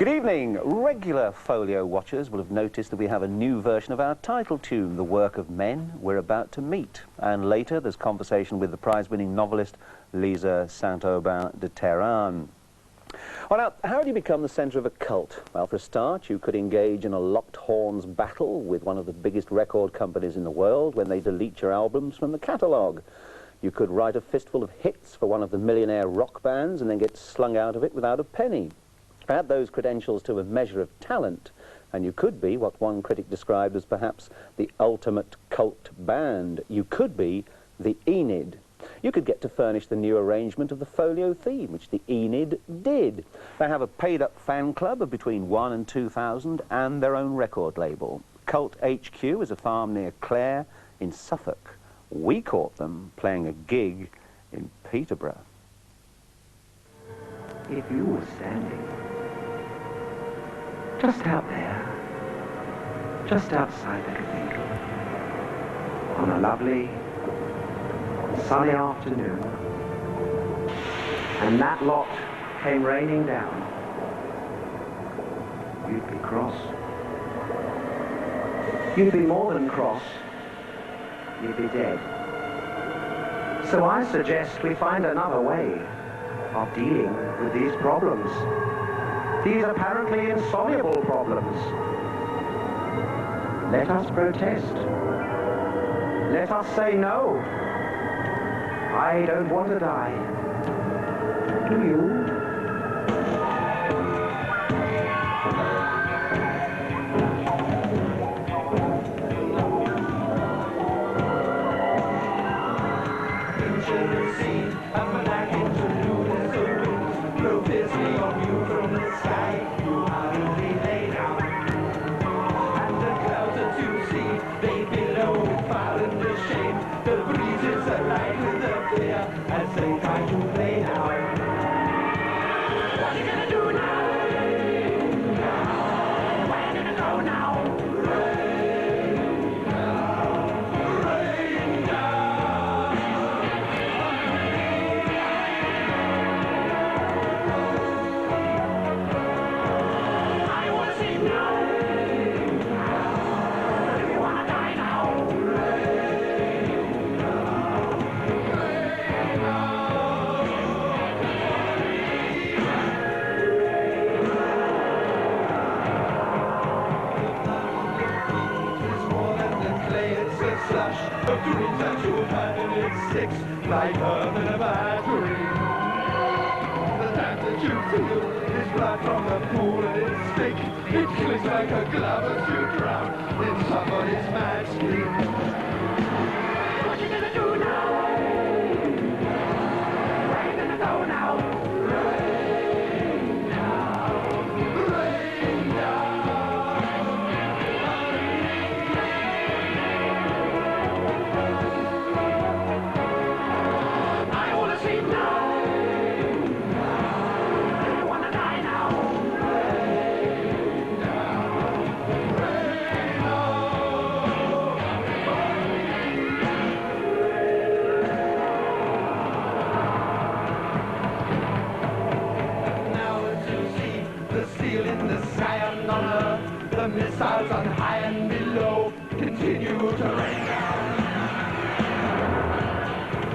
Good evening. Regular Folio watchers will have noticed that we have a new version of our title tune, The Work of Men We're About to Meet. And later there's conversation with the prize-winning novelist Lisa Saint-Aubin de Tehran. Well, now, how do you become the centre of a cult? Well, for a start, you could engage in a locked horns battle with one of the biggest record companies in the world when they delete your albums from the catalogue. You could write a fistful of hits for one of the millionaire rock bands and then get slung out of it without a penny. Add those credentials to a measure of talent, and you could be what one critic described as perhaps the ultimate cult band. You could be the Enid. You could get to furnish the new arrangement of the Folio theme, which the Enid did. They have a paid-up fan club of between 1,000 and 2,000 and their own record label. Cult HQ is a farm near Clare in Suffolk. We caught them playing a gig in Peterborough. If you were standing just out there, just outside the cathedral, on a lovely sunny afternoon, and that lot came raining down, you'd be cross. You'd be more than cross, you'd be dead. So I suggest we find another way of dealing with these problems. These apparently insoluble problems. Let us protest. Let us say no. I don't want to die. Do you? As they try to play now. What are you gonna do now? Now. Where you gonna go now? Rain down. Rain down. I wanna see now. Do you wanna die now? Rain down. Rain down. Slush of dreams that you've had and it sticks like earth in a battery. The damp that you feel is blood from the pool and it sticks. It clings like a glove as you drown in somebody's mad sleep. What you gonna do now? Where you gonna go now? Rain down, rain down. The missiles on high and below continue to rain down.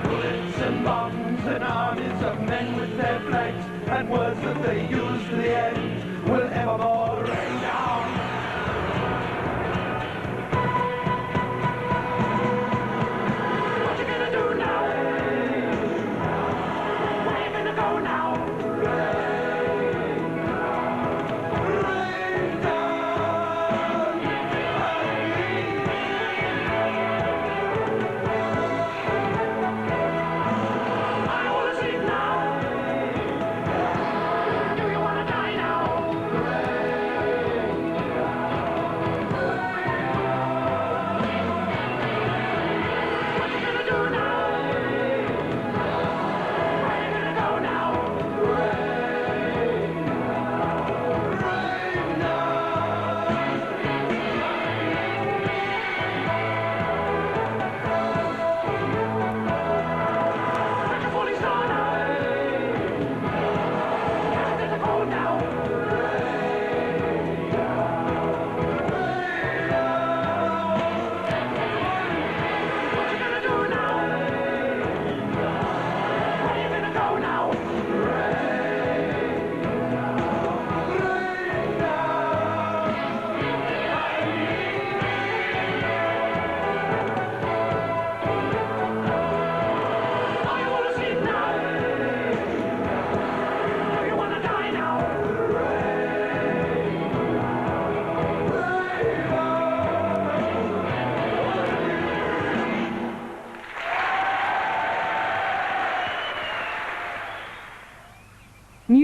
Bullets and bombs and armies of men with their flags and words that they use to the end will evermore rain down. What you gonna do now? Where you gonna go now? Die now.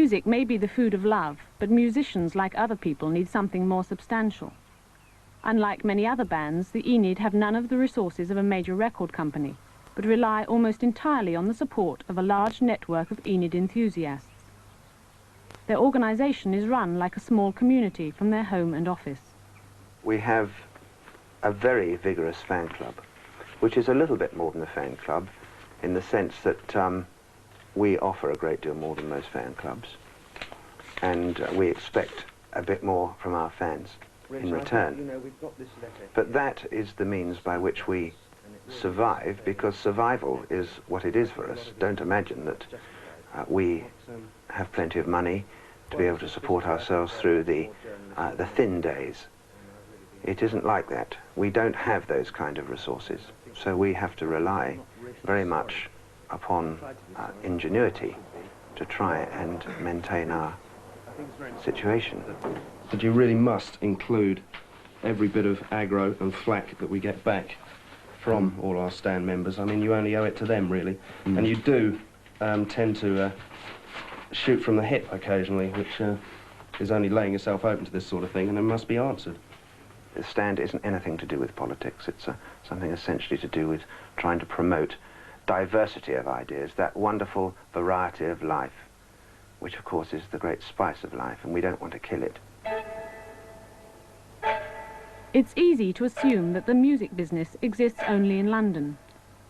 Music may be the food of love, but musicians, like other people, need something more substantial. Unlike many other bands, the Enid have none of the resources of a major record company, but rely almost entirely on the support of a large network of Enid enthusiasts. Their organisation is run like a small community from their home and office. We have a very vigorous fan club, which is a little bit more than a fan club in the sense that we offer a great deal more than most fan clubs, and we expect a bit more from our fans in return. But that is the means by which we survive, because survival is what it is for us. Don't imagine that we have plenty of money to be able to support ourselves through the thin days. It isn't like that. We don't have those kind of resources, so we have to rely very much upon ingenuity to try and maintain our situation. But you really must include every bit of aggro and flack that we get back from all our stand members. I mean, you only owe it to them, really. And you do tend to shoot from the hip occasionally, which is only laying yourself open to this sort of thing, and it must be answered. The stand isn't anything to do with politics. It's something essentially to do with trying to promote diversity of ideas, that wonderful variety of life, which of course is the great spice of life, and we don't want to kill it. It's easy to assume that the music business exists only in London.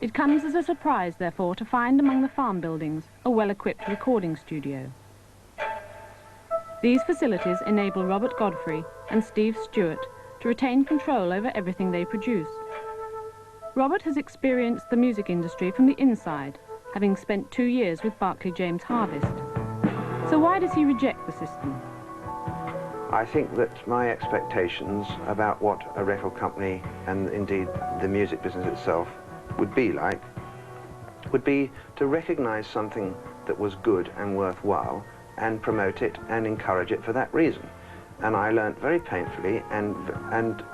It comes as a surprise, therefore, to find among the farm buildings a well-equipped recording studio. These facilities enable Robert Godfrey and Steve Stewart to retain control over everything they produce. Robert has experienced the music industry from the inside, having spent 2 years with Barclay James Harvest. So why does he reject the system? I think that my expectations about what a record company, and indeed the music business itself, would be like, would be to recognize something that was good and worthwhile and promote it and encourage it for that reason. And I learnt very painfully and